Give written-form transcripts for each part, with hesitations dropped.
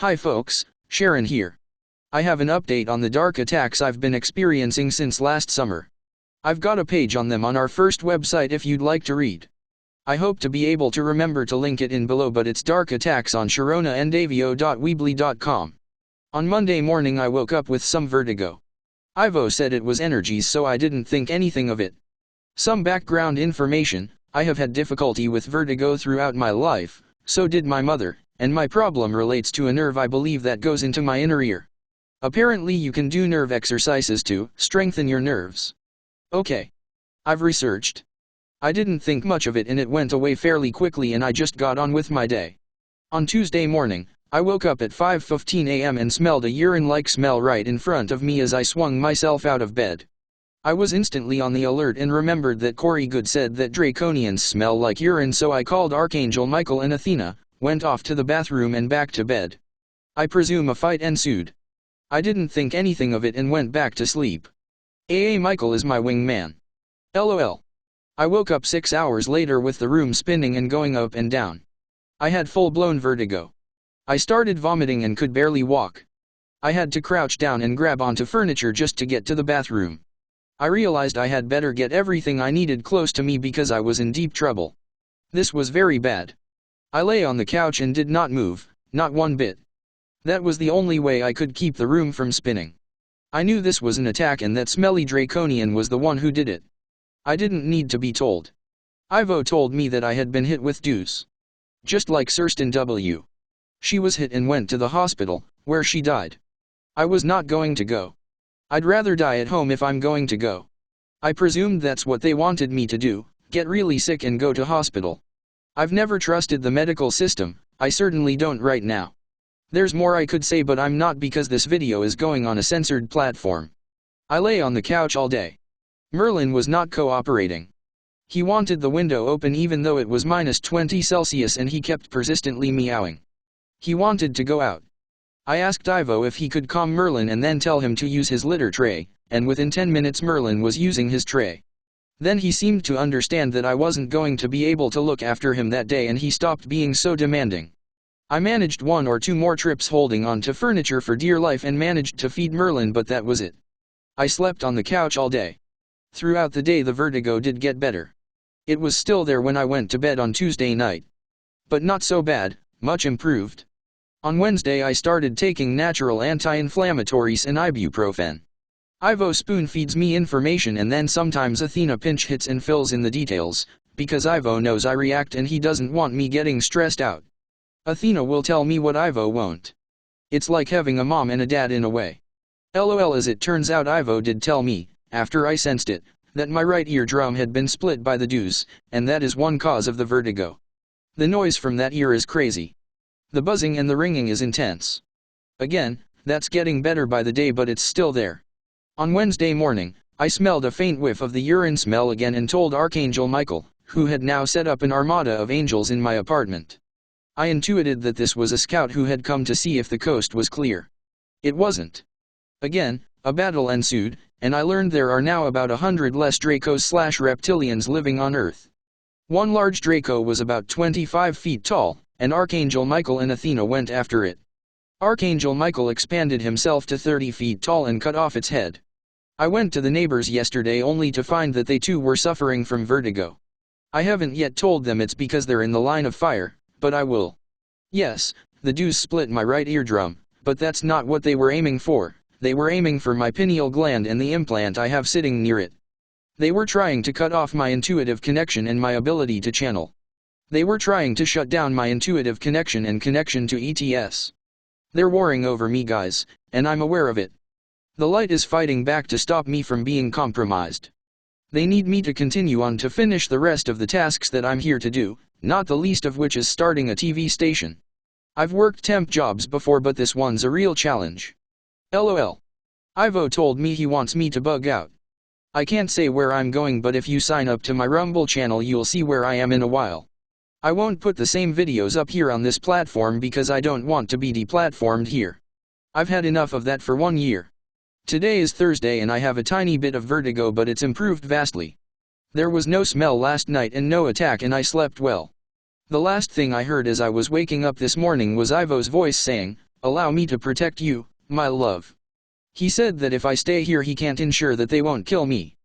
Hi folks, Sharon here. I have an update on the dark attacks I've been experiencing since last summer. I've got a page on them on our first website if you'd like to read. I hope to be able to remember to link it in below, but it's dark attacks on sharonaandavio.weebly.com. On Monday morning I woke up with some vertigo. Ivo said it was energies, so I didn't think anything of it. Some background information: I have had difficulty with vertigo throughout my life, so did my mother, and my problem relates to a nerve I believe that goes into my inner ear. Apparently you can do nerve exercises to strengthen your nerves. Okay. I've researched. I didn't think much of it and it went away fairly quickly and I just got on with my day. On Tuesday morning, I woke up at 5:15 a.m. and smelled a urine-like smell right in front of me as I swung myself out of bed. I was instantly on the alert and remembered that Corey Good said that draconians smell like urine, so I called Archangel Michael and Athena, went off to the bathroom and back to bed. I presume a fight ensued. I didn't think anything of it and went back to sleep. Michael is my wingman. LOL. I woke up 6 hours later with the room spinning and going up and down. I had full-blown vertigo. I started vomiting and could barely walk. I had to crouch down and grab onto furniture just to get to the bathroom. I realized I had better get everything I needed close to me because I was in deep trouble. This was very bad. I lay on the couch and did not move, not one bit. That was the only way I could keep the room from spinning. I knew this was an attack and that smelly draconian was the one who did it. I didn't need to be told. Ivo told me that I had been hit with deuce. Just like Kirsten W. She was hit and went to the hospital, where she died. I was not going to go. I'd rather die at home if I'm going to go. I presumed that's what they wanted me to do, get really sick and go to hospital. I've never trusted the medical system, I certainly don't right now. There's more I could say but I'm not because this video is going on a censored platform. I lay on the couch all day. Merlin was not cooperating. He wanted the window open even though it was -20°C and he kept persistently meowing. He wanted to go out. I asked Ivo if he could calm Merlin and then tell him to use his litter tray, and within 10 minutes Merlin was using his tray. Then he seemed to understand that I wasn't going to be able to look after him that day and he stopped being so demanding. I managed 1 or 2 more trips holding on to furniture for dear life and managed to feed Merlin, but that was it. I slept on the couch all day. Throughout the day the vertigo did get better. It was still there when I went to bed on Tuesday night. But not so bad, much improved. On Wednesday I started taking natural anti-inflammatories and ibuprofen. Ivo spoon feeds me information and then sometimes Athena pinch hits and fills in the details, because Ivo knows I react and he doesn't want me getting stressed out. Athena will tell me what Ivo won't. It's like having a mom and a dad in a way. LOL. As it turns out Ivo did tell me, after I sensed it, that my right eardrum had been split by the deuce, and that is one cause of the vertigo. The noise from that ear is crazy. The buzzing and the ringing is intense. Again, that's getting better by the day but it's still there. On Wednesday morning, I smelled a faint whiff of the urine smell again and told Archangel Michael, who had now set up an armada of angels in my apartment. I intuited that this was a scout who had come to see if the coast was clear. It wasn't. Again, a battle ensued, and I learned there are now about 100 less Dracos/reptilians living on Earth. One large Draco was about 25 feet tall, and Archangel Michael and Athena went after it. Archangel Michael expanded himself to 30 feet tall and cut off its head. I went to the neighbors yesterday only to find that they too were suffering from vertigo. I haven't yet told them it's because they're in the line of fire, but I will. Yes, the deuce split my right eardrum, but that's not what they were aiming for. They were aiming for my pineal gland and the implant I have sitting near it. They were trying to cut off my intuitive connection and my ability to channel. They were trying to shut down my intuitive connection and connection to ETS. They're warring over me, guys, and I'm aware of it. The light is fighting back to stop me from being compromised. They need me to continue on to finish the rest of the tasks that I'm here to do, not the least of which is starting a TV station. I've worked temp jobs before but this one's a real challenge. LOL. Ivo told me he wants me to bug out. I can't say where I'm going, but if you sign up to my Rumble channel you'll see where I am in a while. I won't put the same videos up here on this platform because I don't want to be deplatformed here. I've had enough of that for 1 year. Today is Thursday and I have a tiny bit of vertigo but it's improved vastly. There was no smell last night and no attack and I slept well. The last thing I heard as I was waking up this morning was Ivo's voice saying, Allow me to protect you, my love. He said that if I stay here he can't ensure that they won't kill me.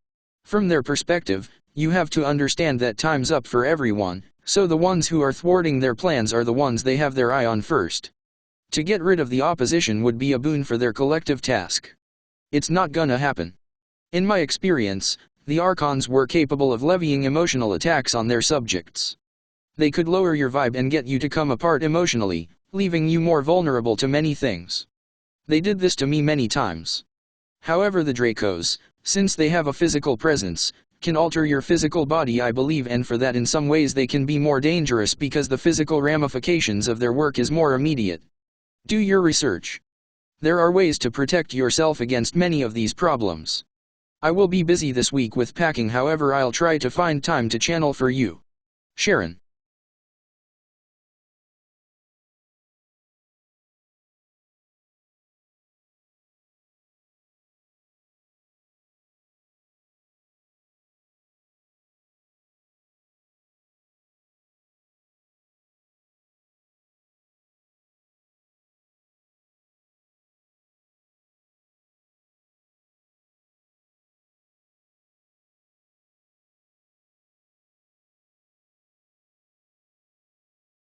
From their perspective, you have to understand that time's up for everyone, so the ones who are thwarting their plans are the ones they have their eye on first. To get rid of the opposition would be a boon for their collective task. It's not gonna happen. In my experience, the Archons were capable of levying emotional attacks on their subjects. They could lower your vibe and get you to come apart emotionally, leaving you more vulnerable to many things. They did this to me many times. However, the Dracos, since they have a physical presence, can alter your physical body, I believe, and for that in some ways they can be more dangerous because the physical ramifications of their work is more immediate. Do your research. There are ways to protect yourself against many of these problems. I will be busy this week with packing, however I'll try to find time to channel for you. Sharon.